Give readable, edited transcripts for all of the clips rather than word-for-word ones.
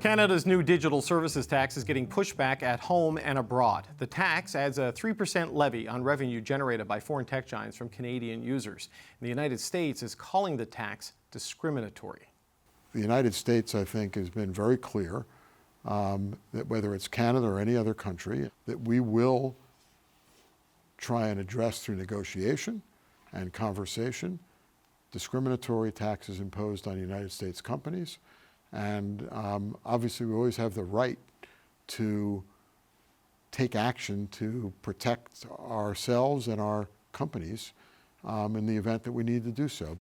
Canada's new digital services tax is getting pushback at home and abroad. The tax adds a 3% levy on revenue generated by foreign tech giants from Canadian users. The United States is calling the tax discriminatory. The United States, I think, has been very clear that whether it's Canada or any other country, that we will try and address through negotiation and conversation discriminatory taxes imposed on United States companies. And obviously, we always have the right to take action to protect ourselves and our companies in the event that we need to do so.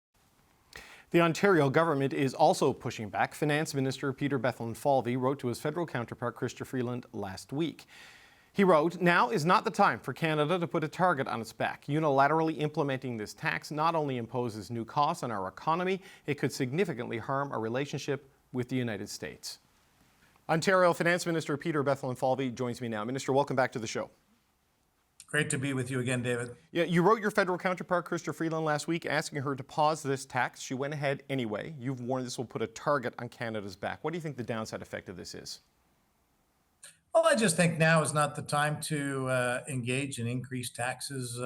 The Ontario government is also pushing back. Finance Minister Peter Bethlenfalvy wrote to his federal counterpart, Chrystia Freeland, last week. He wrote, "Now is not the time for Canada to put a target on its back. Unilaterally implementing this tax not only imposes new costs on our economy, it could significantly harm our relationship with the United States." Ontario Finance Minister Peter Bethlenfalvy joins me now. Minister, welcome back to the show. Great to be with you again, David. Yeah, you wrote your federal counterpart, Chrystia Freeland, last week asking her to pause this tax. She went ahead anyway. You've warned this will put a target on Canada's back. What do you think the downside effect of this is? Well, I just think now is not the time to engage in increased taxes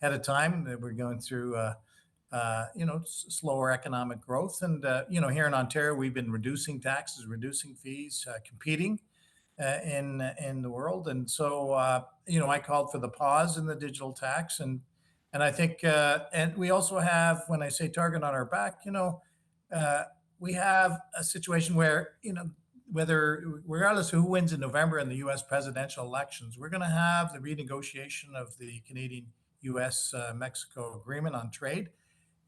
at a time that we're going through, slower economic growth. And, here in Ontario, we've been reducing taxes, reducing fees, competing in the world. And so, I called for the pause in the digital tax. And I think, and we also have, when I say target on our back, we have a situation where, regardless of who wins in November in the U.S. presidential elections, we're going to have the renegotiation of the Canadian-U.S.-Mexico agreement on trade.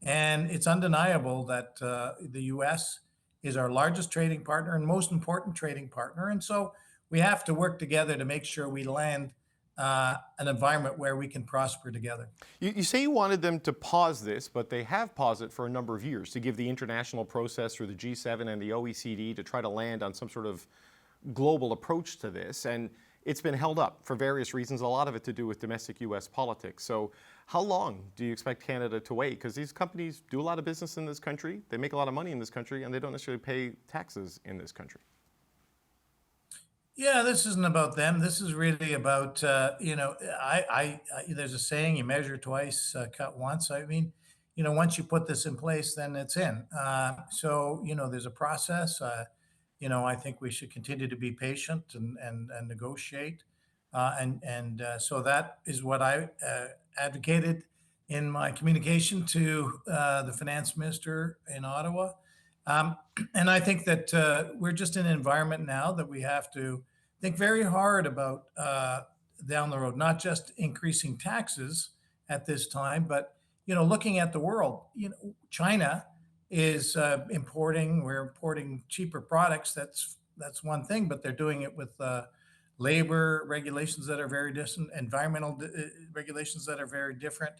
And it's undeniable that the U.S. is our largest trading partner and most important trading partner. And so we have to work together to make sure we land an environment where we can prosper together. You say you wanted them to pause this, but they have paused it for a number of years to give the international process through the G7 and the OECD to try to land on some sort of global approach to this. And it's been held up for various reasons, a lot of it to do with domestic U.S. politics. So how long do you expect Canada to wait? Because these companies do a lot of business in this country, they make a lot of money in this country, and they don't necessarily pay taxes in this country. Yeah, this isn't about them. This is really about, there's a saying, you measure twice, cut once. I mean, once you put this in place, then it's in. So, there's a process. I think we should continue to be patient and negotiate. So that is what I advocated in my communication to the finance minister in Ottawa. And I think that we're just in an environment now that we have to think very hard about down the road, not just increasing taxes at this time, but, looking at the world. China is we're importing cheaper products. That's one thing, but they're doing it with labor regulations that are very different, environmental regulations that are very different.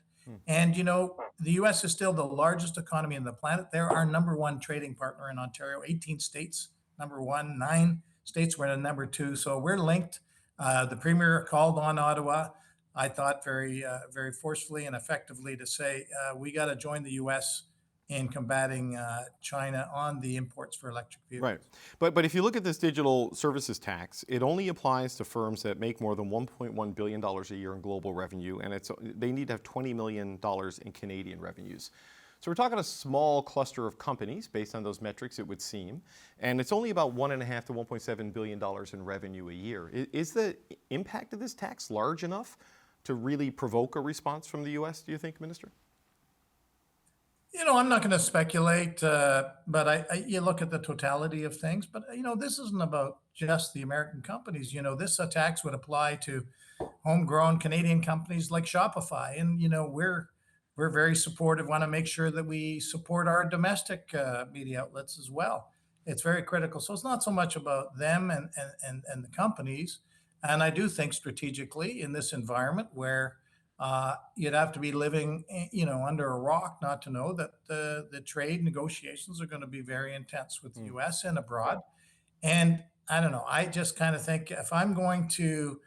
And, the U.S. is still the largest economy on the planet. They're our number one trading partner in Ontario, 18 states, number one, 9 states were in number 2. So we're linked. The Premier called on Ottawa, I thought very forcefully and effectively to say, we got to join the U.S. in combating China on the imports for electric vehicles. Right. But if you look at this digital services tax, it only applies to firms that make more than $1.1 billion a year in global revenue, and they need to have $20 million in Canadian revenues. So we're talking a small cluster of companies based on those metrics, it would seem, and it's only about $1.5 to $1.7 billion in revenue a year. Is the impact of this tax large enough to really provoke a response from the U.S., do you think, Minister? I'm not going to speculate, but you look at the totality of things. But, this isn't about just the American companies. This tax would apply to homegrown Canadian companies like Shopify. And, we're very supportive, want to make sure that we support our domestic media outlets as well. It's very critical. So it's not so much about them and the companies. And I do think strategically in this environment where you'd have to be living, under a rock not to know that the trade negotiations are going to be very intense with the U.S. and abroad. And I don't know, I just kind of think if I'm going to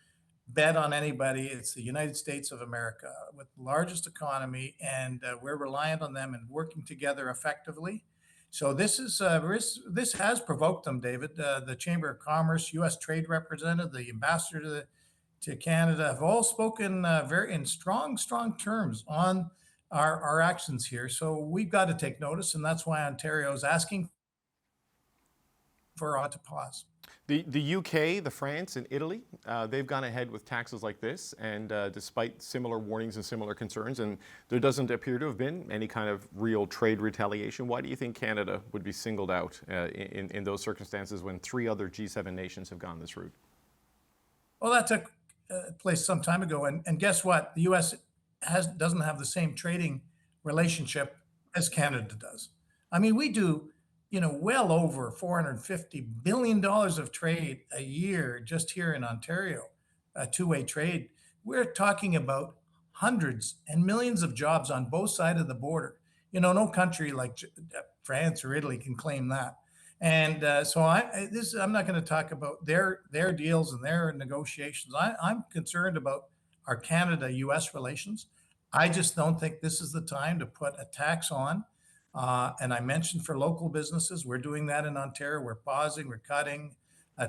bet on anybody, it's the United States of America with the largest economy, and we're reliant on them and working together effectively. So this has provoked them, David. The Chamber of Commerce, U.S. Trade Representative, the Ambassador to Canada have all spoken very in strong terms on our actions here. So we've got to take notice, and that's why Ontario is asking for to pause. The UK, the France, and Italy, they've gone ahead with taxes like this, and despite similar warnings and similar concerns, and there doesn't appear to have been any kind of real trade retaliation. Why do you think Canada would be singled out in those circumstances when 3 other G7 nations have gone this route? Well, that took place some time ago, and guess what? The U.S. doesn't have the same trading relationship as Canada does. I mean, we do, well over $450 billion of trade a year just here in Ontario, two-way trade. We're talking about hundreds and millions of jobs on both sides of the border. No country like France or Italy can claim that. And so I'm not going to talk about their deals and their negotiations. I'm concerned about our Canada-U.S. relations. I just don't think this is the time to put a tax on. And I mentioned for local businesses, we're doing that in Ontario. We're pausing, we're cutting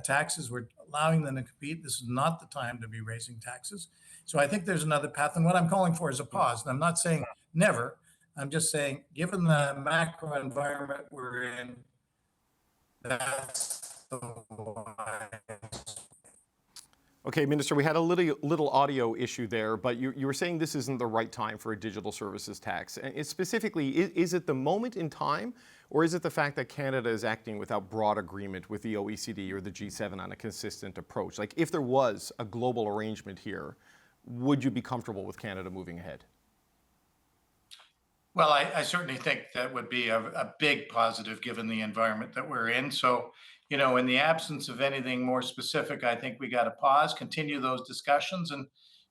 taxes, we're allowing them to compete. This is not the time to be raising taxes. So I think there's another path. And what I'm calling for is a pause. And I'm not saying never. I'm just saying, given the macro environment we're in, that's the wise. Okay, Minister, we had a little audio issue there, but you were saying this isn't the right time for a digital services tax. And specifically, is it the moment in time, or is it the fact that Canada is acting without broad agreement with the OECD or the G7 on a consistent approach? Like, if there was a global arrangement here, would you be comfortable with Canada moving ahead? Well, I certainly think that would be a big positive given the environment that we're in. So, in the absence of anything more specific, I think we got to pause, continue those discussions, and,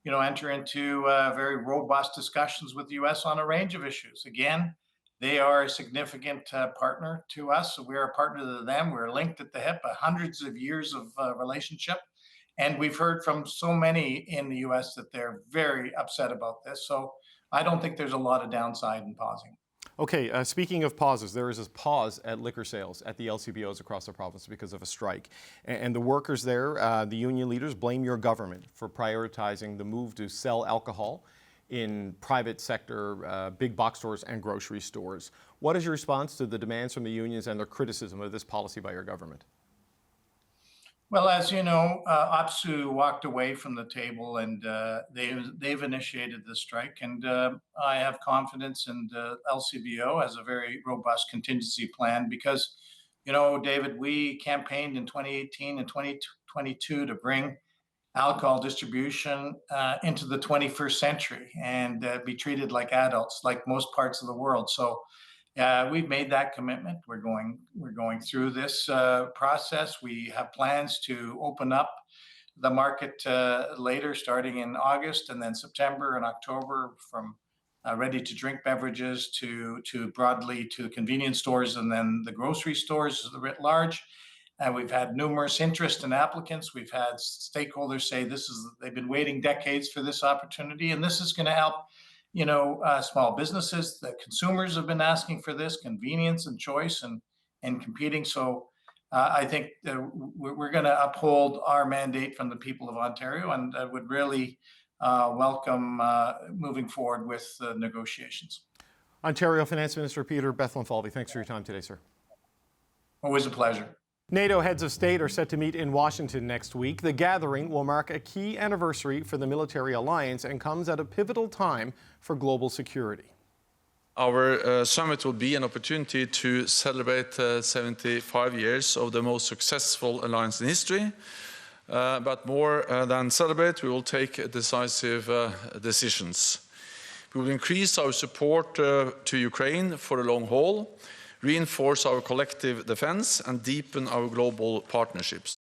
enter into very robust discussions with the U.S. on a range of issues. Again, they are a significant partner to us. So we're a partner to them. We're linked at the hip, hundreds of years of relationship. And we've heard from so many in the U.S. that they're very upset about this. So I don't think there's a lot of downside in pausing. Okay, speaking of pauses, there is a pause at liquor sales at the LCBOs across the province because of a strike. And the workers there, the union leaders, blame your government for prioritizing the move to sell alcohol in private sector, big box stores and grocery stores. What is your response to the demands from the unions and their criticism of this policy by your government? Well, as you know, OPSEU walked away from the table, and they've initiated the strike. And I have confidence in the LCBO as a very robust contingency plan because, David, we campaigned in 2018 and 2022 to bring alcohol distribution into the 21st century and be treated like adults, like most parts of the world. So we've made that commitment. We're going through this process. We have plans to open up the market later, starting in August and then September and October, from ready-to-drink beverages to broadly to convenience stores and then the grocery stores writ large. And we've had numerous interest in applicants. We've had stakeholders say they've been waiting decades for this opportunity, and this is going to help small businesses. The consumers have been asking for this convenience and choice and competing. So I think we're going to uphold our mandate from the people of Ontario, and I would really welcome moving forward with negotiations. Ontario Finance Minister Peter Bethlenfalvy, thanks for your time today, sir. Always a pleasure. NATO heads of state are set to meet in Washington next week. The gathering will mark a key anniversary for the military alliance and comes at a pivotal time for global security. Our summit will be an opportunity to celebrate 75 years of the most successful alliance in history. But more than celebrate, we will take decisive decisions. We will increase our support to Ukraine for the long haul, reinforce our collective defense, and deepen our global partnerships.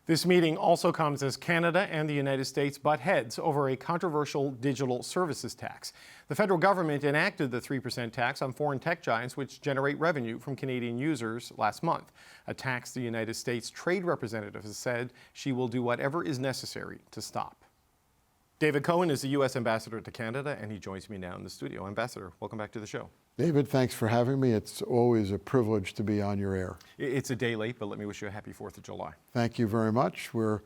This meeting also comes as Canada and the United States butt heads over a controversial digital services tax. The federal government enacted the 3% tax on foreign tech giants which generate revenue from Canadian users last month, a tax the United States Trade Representative has said she will do whatever is necessary to stop. David Cohen is the U.S. Ambassador to Canada, and he joins me now in the studio. Ambassador, welcome back to the show. David, thanks for having me. It's always a privilege to be on your air. It's a day late, but let me wish you a happy 4th of July. Thank you very much. We're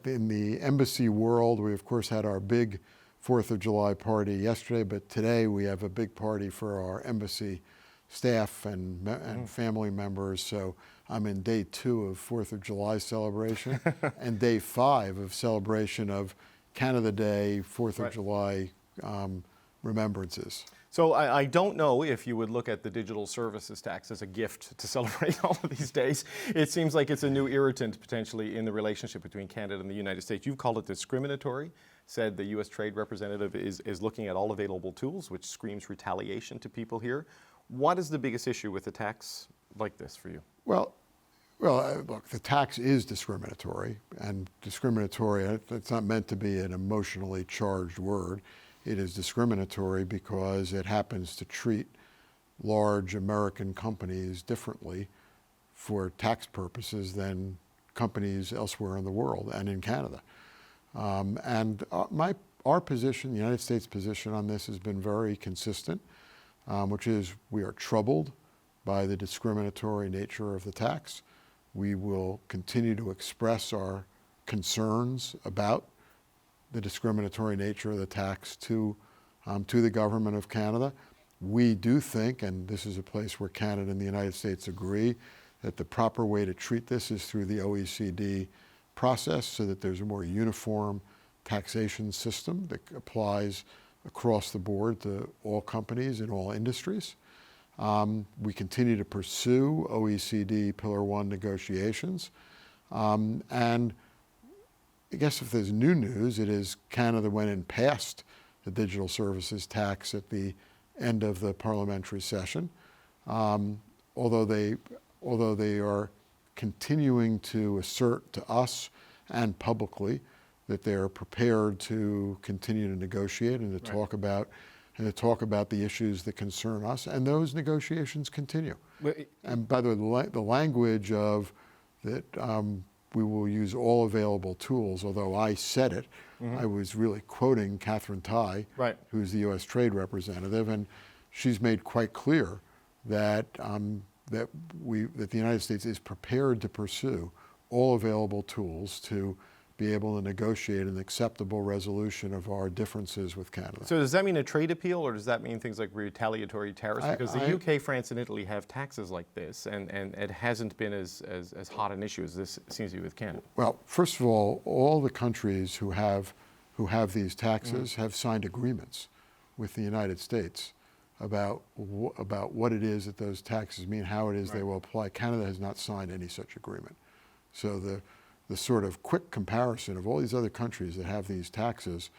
in the embassy world. We, of course, had our big 4th of July party yesterday, but today we have a big party for our embassy staff and family members. So I'm in day 2 of 4th of July celebration and day 5 of celebration of Canada Day, 4th of July remembrances. So I don't know if you would look at the digital services tax as a gift to celebrate all of these days. It seems like it's a new irritant potentially in the relationship between Canada and the United States. You've called it discriminatory, said the U.S. Trade Representative is looking at all available tools, which screams retaliation to people here. What is the biggest issue with a tax like this for you? Well, look, the tax is discriminatory, and discriminatory, it's not meant to be an emotionally charged word. It is discriminatory because it happens to treat large American companies differently for tax purposes than companies elsewhere in the world and in Canada. Our position, the United States position on this has been very consistent, which is we are troubled by the discriminatory nature of the tax. We will continue to express our concerns about the discriminatory nature of the tax to the government of Canada. We do think, and this is a place where Canada and the United States agree, that the proper way to treat this is through the OECD process so that there's a more uniform taxation system that applies across the board to all companies in all industries. We continue to pursue OECD Pillar 1 negotiations. And I guess if there's new news, it is Canada went and passed the digital services tax at the end of the parliamentary session. Although they are continuing to assert to us and publicly that they are prepared to continue to negotiate and to talk about the issues that concern us, and those negotiations continue. And by the way, the language of that we will use all available tools, although I said it, I was really quoting Catherine Tai, who's the U.S. Trade Representative, and she's made quite clear that that the United States is prepared to pursue all available tools to be able to negotiate an acceptable resolution of our differences with Canada. So does that mean a trade appeal, or does that mean things like retaliatory tariffs? Because the UK, France, and Italy have taxes like this, and it hasn't been as hot an issue as this seems to be with Canada. Well, first of all the countries who have these taxes have signed agreements with the United States about what it is that those taxes mean, how it is they will apply. Canada has not signed any such agreement. So the sort of quick comparison of all these other countries that have these taxes,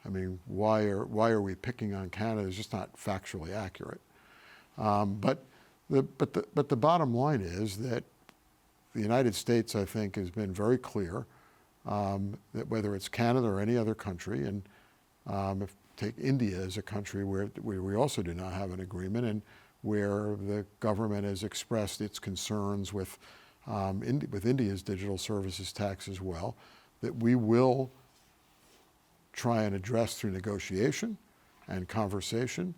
I mean, why are we picking on Canada is just not factually accurate. But the bottom line is that the United States, I think, has been very clear that whether it's Canada or any other country, and take India as a country where we also do not have an agreement, and where the government has expressed its concerns with India's digital services tax as well, that we will try and address through negotiation and conversation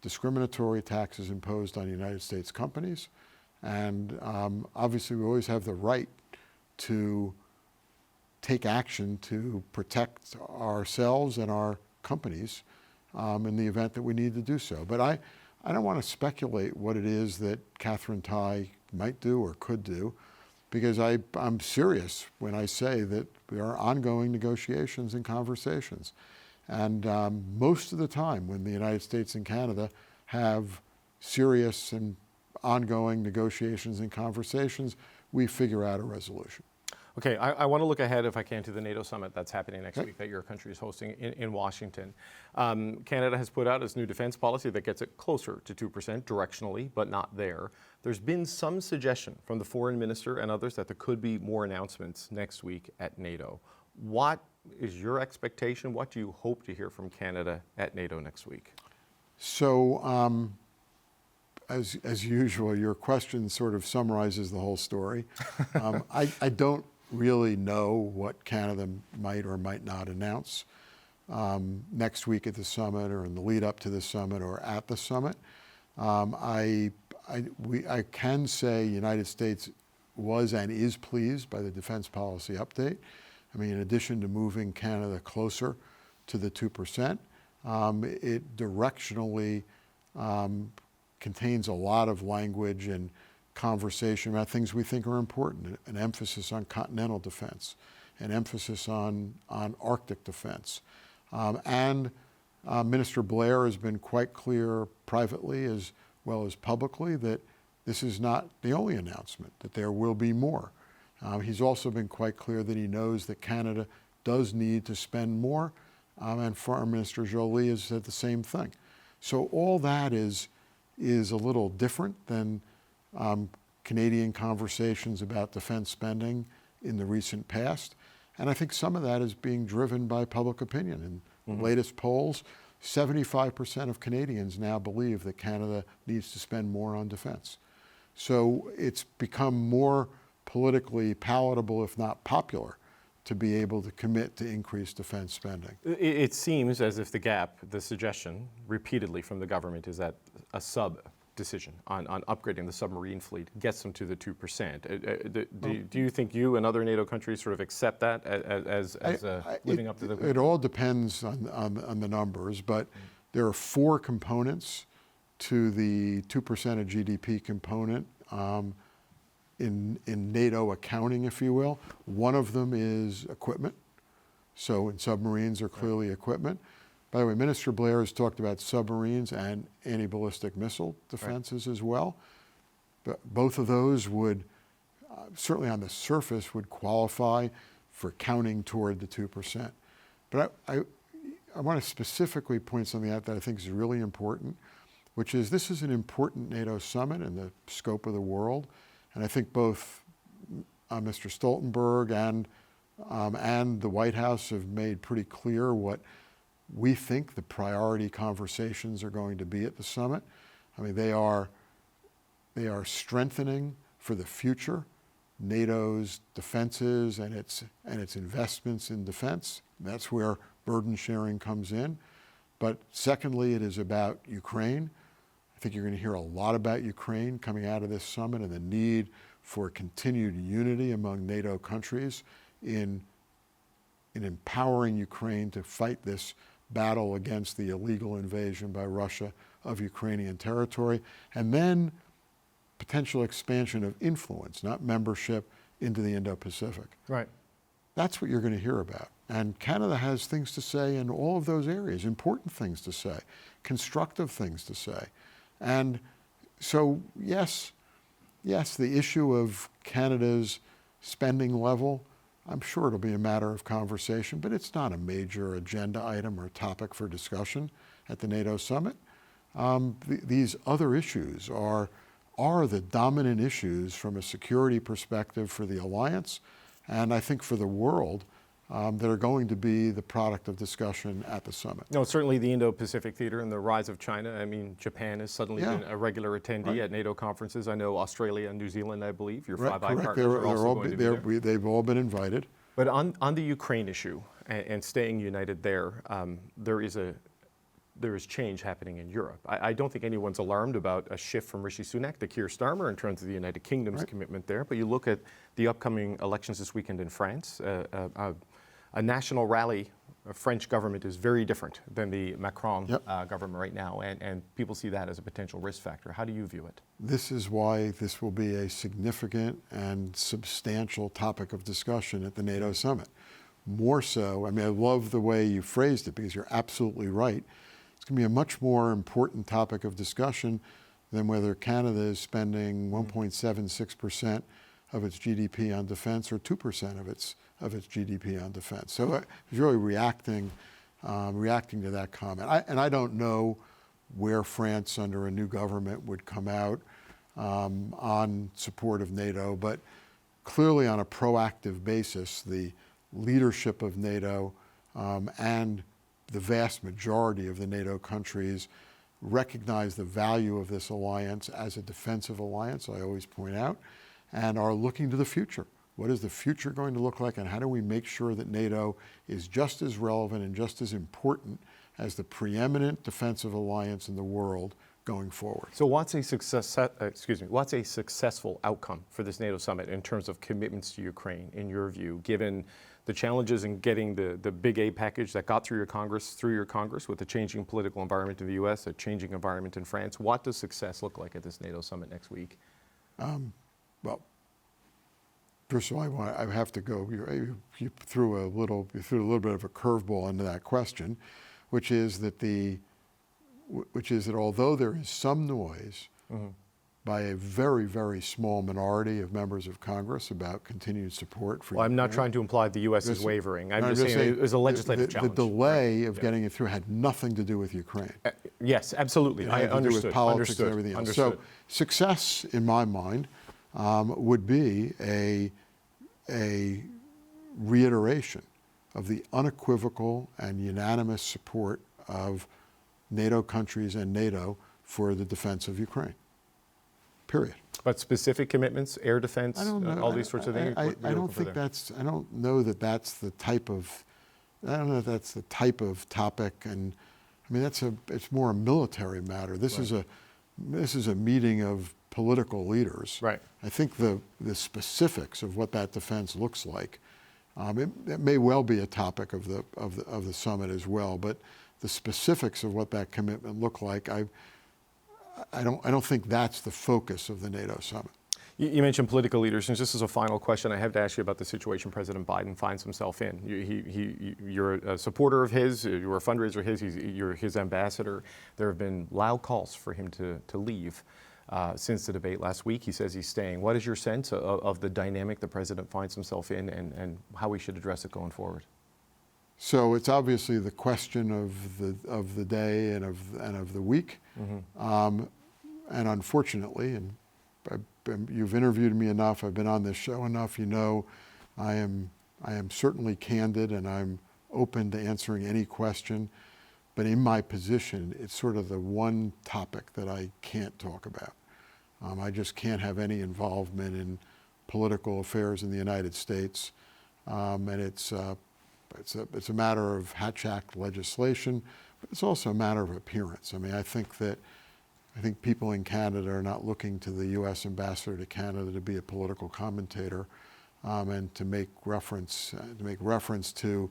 discriminatory taxes imposed on United States companies. And obviously we always have the right to take action to protect ourselves and our companies in the event that we need to do so. But I don't want to speculate what it is that Catherine Tai might do or could do, because I'm serious when I say that there are ongoing negotiations and conversations. And most of the time when the United States and Canada have serious and ongoing negotiations and conversations, we figure out a resolution. Okay, I want to look ahead, if I can, to the NATO summit that's happening next week that your country is hosting in Washington. Canada has put out its new defense policy that gets it closer to 2% directionally, but not there. There's been some suggestion from the foreign minister and others that there could be more announcements next week at NATO. What is your expectation? What do you hope to hear from Canada at NATO next week? So, as usual, your question sort of summarizes the whole story. I don't really know what Canada might or might not announce next week at the summit, or in the lead up to the summit, or at the summit. I can say United States was and is pleased by the defense policy update. I mean, in addition to moving Canada closer to the 2%, it directionally contains a lot of language and conversation about things we think are important, an emphasis on continental defense, an emphasis on Arctic defense. And Minister Blair has been quite clear privately as well as publicly that this is not the only announcement, that there will be more. He's also been quite clear that he knows that Canada does need to spend more, and Foreign Minister Joly has said the same thing. So all that is a little different than Canadian conversations about defense spending in the recent past. And I think some of that is being driven by public opinion. In the latest polls, 75% of Canadians now believe that Canada needs to spend more on defense. So it's become more politically palatable, if not popular, to be able to commit to increased defense spending. It seems as if the suggestion repeatedly from the government is that a sub-decision on upgrading the submarine fleet gets them to the 2%. Do you think you and other NATO countries sort of accept that as living up to the... It all depends on the numbers, but there are 4 components to the 2% of GDP component in NATO accounting, if you will. One of them is equipment. So in submarines are clearly equipment. By the way, Minister Blair has talked about submarines and anti-ballistic missile defenses as well. But both of those would, certainly on the surface, would qualify for counting toward the 2%. But I want to specifically point something out that I think is really important, which is this is an important NATO summit in the scope of the world. And I think both Mr. Stoltenberg and the White House have made pretty clear what we think the priority conversations are going to be at the summit. I mean, they are strengthening for the future NATO's defenses and its investments in defense. That's where burden sharing comes in. But secondly, it is about Ukraine. I think you're going to hear a lot about Ukraine coming out of this summit and the need for continued unity among NATO countries in empowering Ukraine to fight this battle against the illegal invasion by Russia of Ukrainian territory, and then potential expansion of influence, not membership, into the Indo-Pacific. Right. That's what you're going to hear about. And Canada has things to say in all of those areas, important things to say, constructive things to say. And so, yes, the issue of Canada's spending level, I'm sure it'll be a matter of conversation, but it's not a major agenda item or topic for discussion at the NATO summit. These other issues are the dominant issues from a security perspective for the alliance, and I think for the world, that are going to be the product of discussion at the summit. No, certainly the Indo-Pacific theater and the rise of China. I mean, Japan has suddenly been a regular attendee at NATO conferences. I know Australia and New Zealand, I believe, your Five Eye partners are also going to be there. They've all been invited. But on the Ukraine issue and staying united there, there is change happening in Europe. I don't think anyone's alarmed about a shift from Rishi Sunak to Keir Starmer in terms of the United Kingdom's commitment there. But you look at the upcoming elections this weekend in France, a national rally, a French government is very different than the Macron government right now, and people see that as a potential risk factor. How do you view it? This is why this will be a significant and substantial topic of discussion at the NATO summit. More so, I mean, I love the way you phrased it because you're absolutely right. It's going to be a much more important topic of discussion than whether Canada is spending 1.76% of its GDP on defense or 2% of its GDP on defense. So I was really reacting to that comment. I don't know where France under a new government would come out on support of NATO, but clearly on a proactive basis, the leadership of NATO and the vast majority of the NATO countries recognize the value of this alliance as a defensive alliance, I always point out, and are looking to the future. What is the future going to look like, and how do we make sure that NATO is just as relevant and just as important as the preeminent defensive alliance in the world going forward. So what's a successful outcome for this NATO summit in terms of commitments to Ukraine, in your view, given the challenges in getting the big aid package that got through your Congress with the changing political environment in the U.S., a changing environment in France? What does success look like at this NATO summit next week? Well, first of all, I have to go. You threw a little bit of a curveball into that question, which is that although there is some noise by a very, very small minority of members of Congress about continued support for Well, I'm not Ukraine, trying to imply the U.S. is wavering. I'm just saying it was a legislative challenge. The delay of getting it through had nothing to do with Ukraine. Yes, absolutely. It had to do with politics and everything else. So success, in my mind, would be a reiteration of the unequivocal and unanimous support of NATO countries and NATO for the defense of Ukraine. Period. But specific commitments, air defense, all these sorts of things? I don't know that that's the type of, topic, and I mean, it's more a military matter. This is a meeting of political leaders. Right. I think the specifics of what that defense looks like, it may well be a topic of the summit as well, but the specifics of what that commitment look like, I don't think that's the focus of the NATO summit. You mentioned political leaders, and just as a final question, I have to ask you about the situation President Biden finds himself in. You're a supporter of his, you're a fundraiser of his, you're his ambassador. There have been loud calls for him to leave since the debate last week. He says he's staying. What is your sense of the dynamic the president finds himself in, and how we should address it going forward? So it's obviously the question of the day and of the week, and unfortunately, and you've interviewed me enough, I've been on this show enough, you know, I am certainly candid and I'm open to answering any question, but in my position, it's sort of the one topic that I can't talk about. I just can't have any involvement in political affairs in the United States, and it's a matter of Hatch Act legislation, but it's also a matter of appearance. I mean, I think people in Canada are not looking to the U.S. ambassador to Canada to be a political commentator, and to make reference to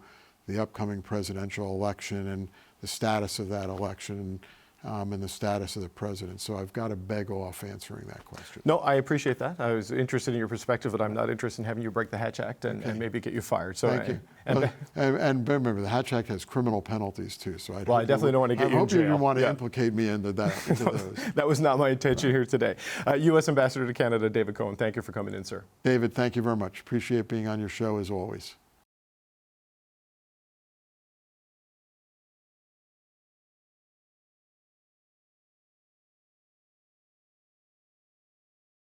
the upcoming presidential election and the status of that election, and the status of the president. So I've got to beg off answering that question. No, I appreciate that. I was interested in your perspective, but I'm not interested in having you break the Hatch Act and maybe get you fired. So Thank you. And remember, the Hatch Act has criminal penalties too. So I definitely don't want to get you in jail. I hope you didn't want to implicate me into those. That was not my intention here today. U.S. Ambassador to Canada, David Cohen, thank you for coming in, sir. David, thank you very much. Appreciate being on your show as always.